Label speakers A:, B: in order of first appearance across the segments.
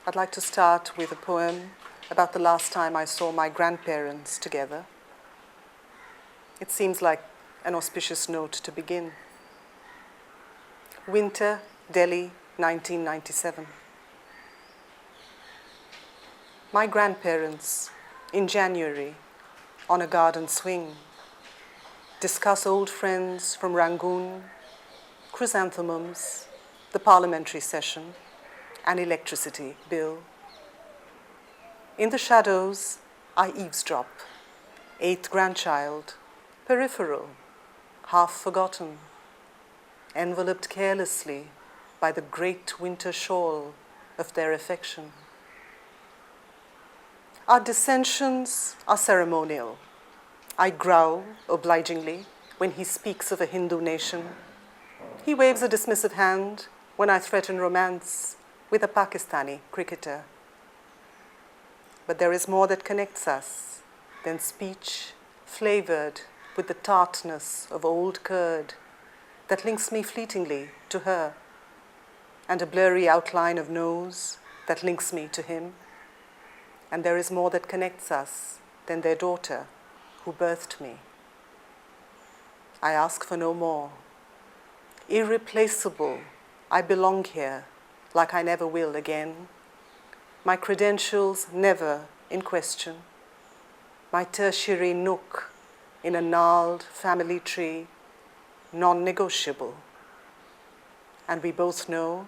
A: I'd like to start with a poem about the last time I saw my grandparents together. It seems like an auspicious note to begin. Winter, Delhi, 1997. My grandparents, in January, on a garden swing, discuss old friends from Rangoon, chrysanthemums, the parliamentary session, an electricity bill. In the shadows, I eavesdrop, eighth grandchild, peripheral, half forgotten, enveloped carelessly by the great winter shawl of their affection. Our dissensions are ceremonial. I growl obligingly when he speaks of a Hindu nation. He waves a dismissive hand when I threaten romance with a Pakistani cricketer. But there is more that connects us than speech flavored with the tartness of old curd that links me fleetingly to her, and a blurry outline of nose that links me to him. And there is more that connects us than their daughter who birthed me. I ask for no more. Irreplaceable, I belong here like I never will again. My credentials never in question. My tertiary nook in a gnarled family tree, non-negotiable. And we both know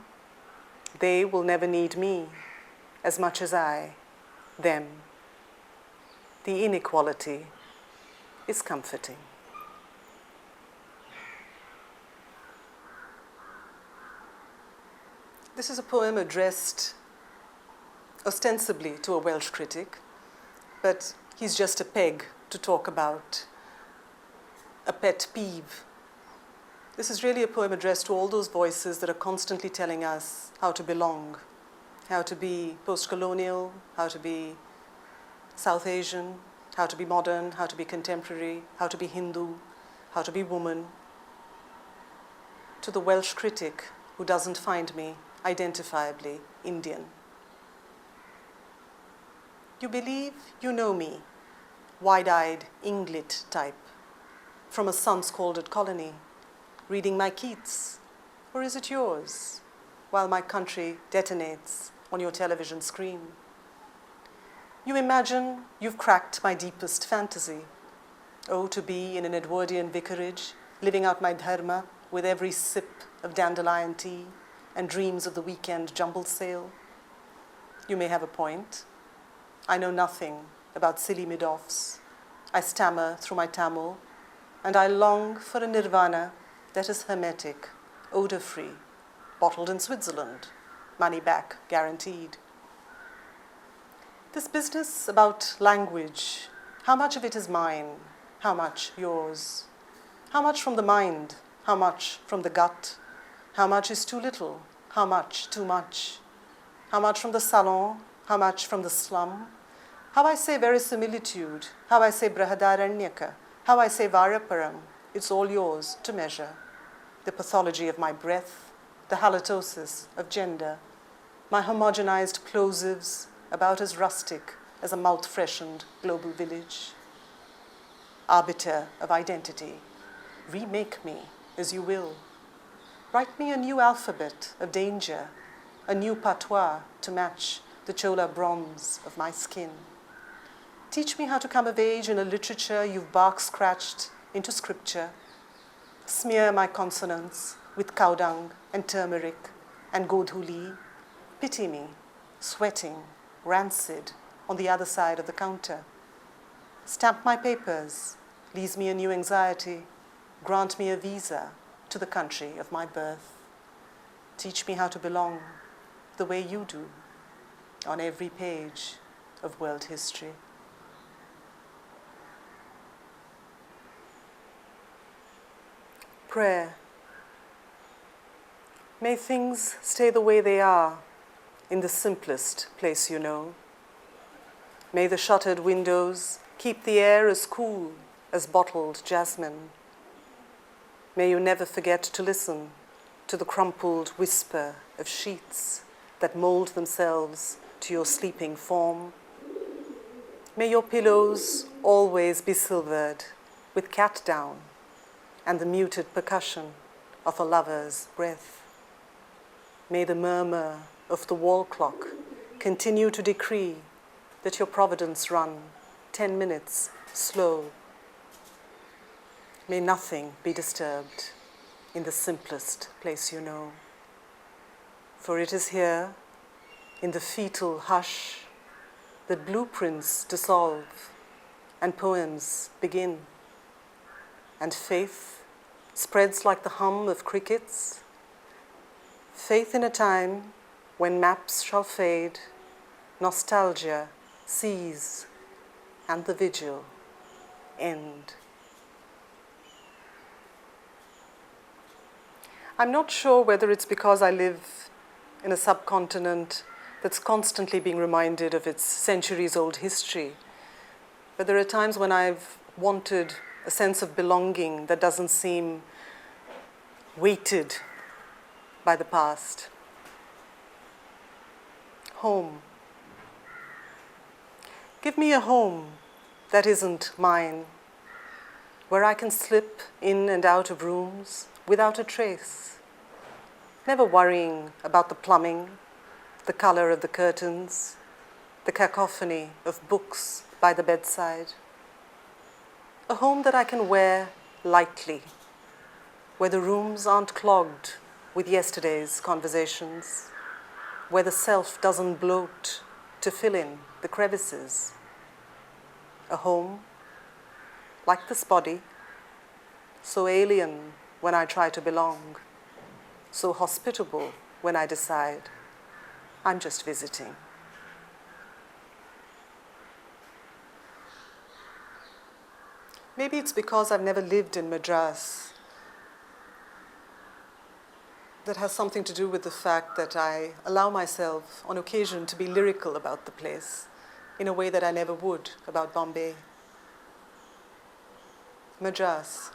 A: they will never need me as much as I, them. The inequality is comforting. This is a poem addressed ostensibly to a Welsh critic, but he's just a peg to talk about a pet peeve. This is really a poem addressed to all those voices that are constantly telling us how to belong, how to be post-colonial, how to be South Asian, how to be modern, how to be contemporary, how to be Hindu, how to be woman. To the Welsh critic who doesn't find me identifiably Indian. You believe you know me, wide-eyed Inglit type, from a sun-scalded colony, reading my Keats, or is it yours, while my country detonates on your television screen? You imagine you've cracked my deepest fantasy. Oh, to be in an Edwardian vicarage, living out my dharma with every sip of dandelion tea and dreams of the weekend jumble sale. You may have a point. I know nothing about silly mid-offs. I stammer through my Tamil, and I long for a nirvana that is hermetic, odor-free, bottled in Switzerland, money back guaranteed. This business about language, how much of it is mine, how much yours? How much from the mind, how much from the gut? How much is too little, how much too much? How much from the salon, how much from the slum? How I say verisimilitude, how I say brahadaranyaka, how I say varaparam, it's all yours to measure. The pathology of my breath, the halitosis of gender, my homogenized plosives, about as rustic as a mouth-freshened global village. Arbiter of identity, remake me as you will. Write me a new alphabet of danger, a new patois to match the chola bronze of my skin. Teach me how to come of age in a literature you've bark-scratched into scripture. Smear my consonants with cow dung and turmeric and godhuli. Pity me, sweating, rancid, on the other side of the counter. Stamp my papers, lease me a new anxiety, grant me a visa to the country of my birth. Teach me how to belong the way you do on every page of world history. Prayer. May things stay the way they are in the simplest place you know. May the shuttered windows keep the air as cool as bottled jasmine. May you never forget to listen to the crumpled whisper of sheets that mold themselves to your sleeping form. May your pillows always be silvered with cat down and the muted percussion of a lover's breath. May the murmur of the wall clock continue to decree that your providence run 10 minutes slow. May nothing be disturbed in the simplest place you know. For it is here, in the fetal hush, that blueprints dissolve and poems begin, and faith spreads like the hum of crickets. Faith in a time when maps shall fade, nostalgia cease, and the vigil end. I'm not sure whether it's because I live in a subcontinent that's constantly being reminded of its centuries-old history, but there are times when I've wanted a sense of belonging that doesn't seem weighted by the past. Home. Give me a home that isn't mine, where I can slip in and out of rooms without a trace, never worrying about the plumbing, the color of the curtains, the cacophony of books by the bedside. A home that I can wear lightly, where the rooms aren't clogged with yesterday's conversations, where the self doesn't bloat to fill in the crevices. A home, like this body, so alien when I try to belong, so hospitable when I decide I'm just visiting. Maybe it's because I've never lived in Madras. That has something to do with the fact that I allow myself on occasion to be lyrical about the place in a way that I never would about Bombay. Madras.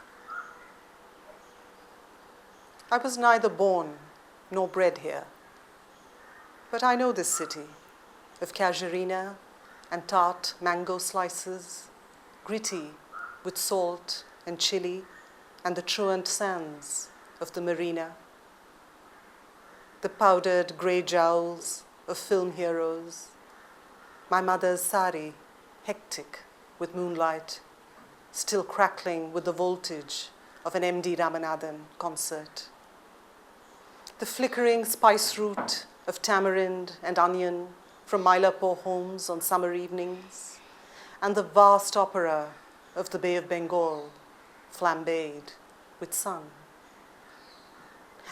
A: I was neither born nor bred here, but I know this city of casuarina and tart mango slices, gritty with salt and chili and the truant sands of the marina, the powdered grey jowls of film heroes, my mother's sari, hectic with moonlight, still crackling with the voltage of an M.D. Ramanathan concert, the flickering spice root of tamarind and onion from Mylapore homes on summer evenings, and the vast opera of the Bay of Bengal, flambéed with sun.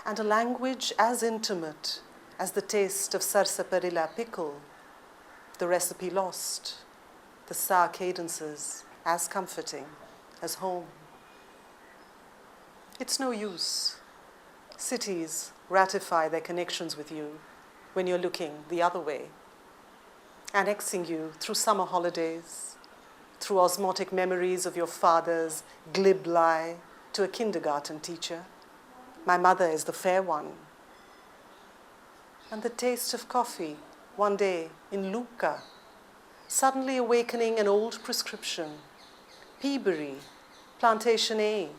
A: And a language as intimate as the taste of sarsaparilla pickle, the recipe lost, the sa cadences as comforting as home. It's no use. Cities ratify their connections with you when you're looking the other way, annexing you through summer holidays, through osmotic memories of your father's glib lie to a kindergarten teacher. My mother is the fair one. And the taste of coffee one day in Lucca, suddenly awakening an old prescription, Peaberry, Plantation A,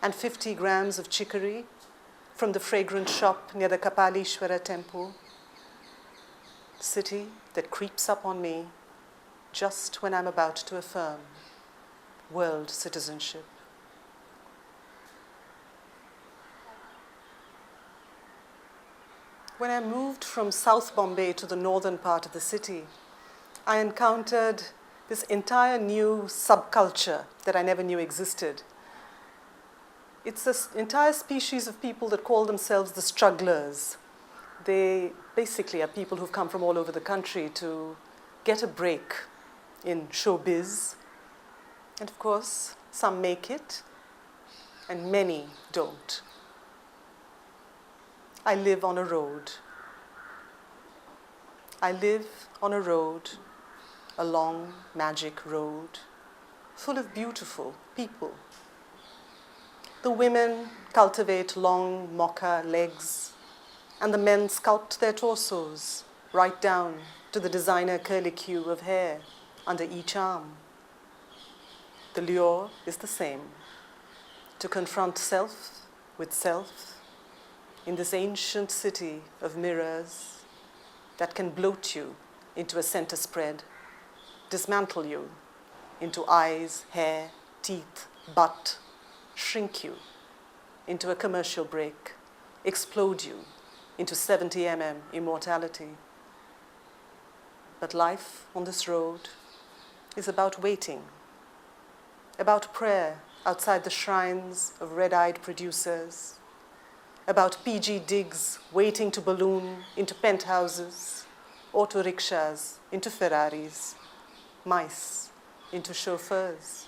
A: and 50 grams of chicory from the fragrant shop near the Kapalishwara temple. City that creeps up on me just when I'm about to affirm world citizenship. When I moved from South Bombay to the northern part of the city, I encountered this entire new subculture that I never knew existed. It's this entire species of people that call themselves the strugglers. They basically are people who've come from all over the country to get a break in showbiz. And of course, some make it, and many don't. I live on a road. I live on a road, a long, magic road, full of beautiful people. The women cultivate long mocha legs, and the men sculpt their torsos right down to the designer curlicue of hair under each arm. The lure is the same, to confront self with self in this ancient city of mirrors that can bloat you into a center spread, dismantle you into eyes, hair, teeth, butt, shrink you into a commercial break, explode you into 70 mm immortality. But life on this road is about waiting, about prayer outside the shrines of red-eyed producers, about PG digs waiting to balloon into penthouses, auto rickshaws into Ferraris, mice into chauffeurs,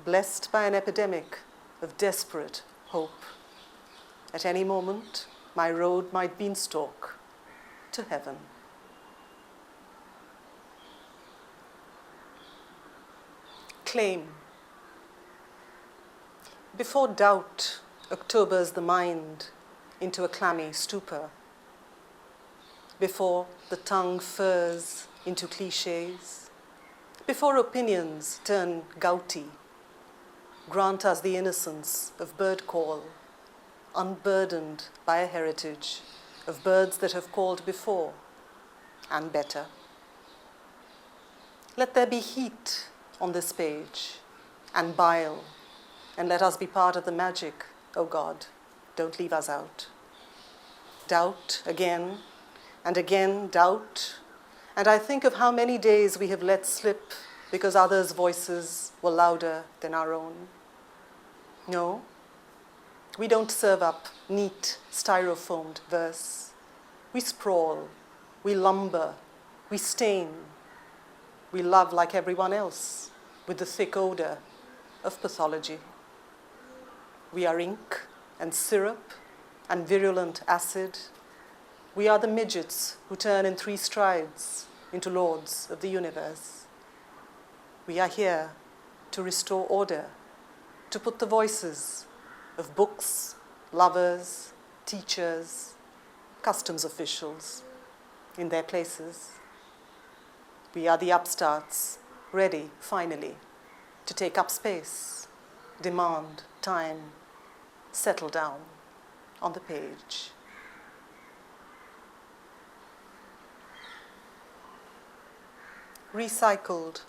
A: blessed by an epidemic of desperate hope. At any moment, my road might beanstalk to heaven. Claim. Before doubt Octobers the mind into a clammy stupor, before the tongue furs into cliches, before opinions turn gouty, grant us the innocence of bird call, unburdened by a heritage of birds that have called before and better. Let there be heat on this page and bile, and let us be part of the magic. Oh God, don't leave us out. Doubt again and again, doubt. And I think of how many days we have let slip because others' voices were louder than our own. No, we don't serve up neat, styrofoamed verse. We sprawl, we lumber, we stain. We love like everyone else, with the thick odor of pathology. We are ink and syrup and virulent acid. We are the midgets who turn in 3 strides into lords of the universe. We are here to restore order, to put the voices of books, lovers, teachers, customs officials in their places. We are the upstarts, ready, finally, to take up space, demand time, settle down on the page. Recycled.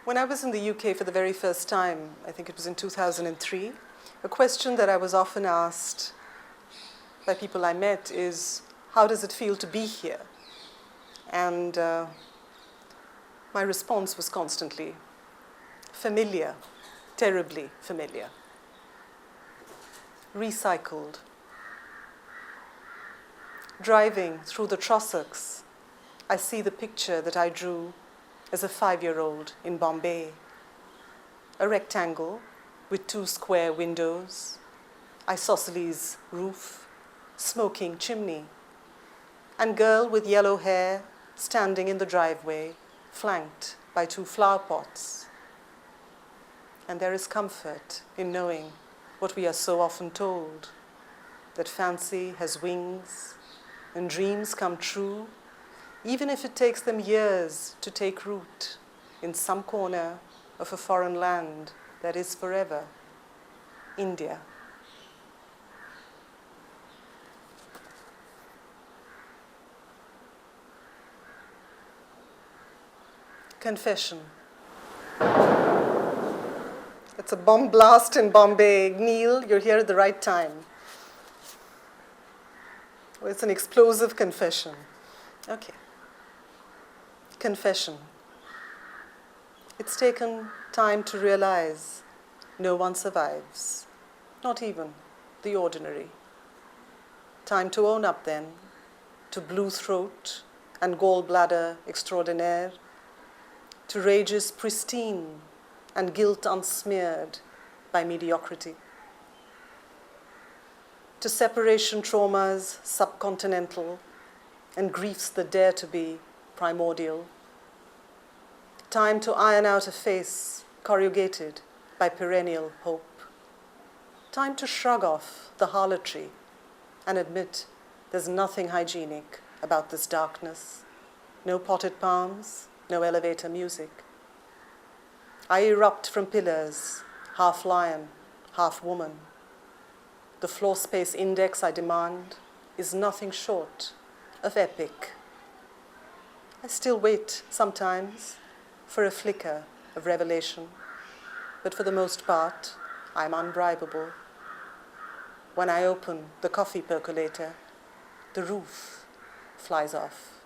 A: When I was in the UK for the very first time, I think it was in 2003, a question that I was often asked by people I met is, how does it feel to be here? And my response was constantly, familiar, terribly familiar. Recycled. Driving through the Trossachs, I see the picture that I drew as a 5-year-old in Bombay. A rectangle with 2 square windows, isosceles roof, smoking chimney, and girl with yellow hair standing in the driveway, flanked by 2 flower pots. And there is comfort in knowing what we are so often told, that fancy has wings and dreams come true, even if it takes them years to take root in some corner of a foreign land that is forever, India. Confession. It's a bomb blast in Bombay. Neil, you're here at the right time. Well, it's an explosive confession. Okay. Confession. It's taken time to realize no one survives, not even the ordinary. Time to own up then to blue throat and gallbladder extraordinaire, to rages pristine and guilt unsmeared by mediocrity, to separation traumas subcontinental and griefs that dare to be primordial. Time to iron out a face corrugated by perennial hope. Time to shrug off the harlotry and admit there's nothing hygienic about this darkness. No potted palms, no elevator music. I erupt from pillars, half lion, half woman. The floor space index I demand is nothing short of epic. I still wait sometimes for a flicker of revelation, but for the most part, I'm unbribable. When I open the coffee percolator, the roof flies off.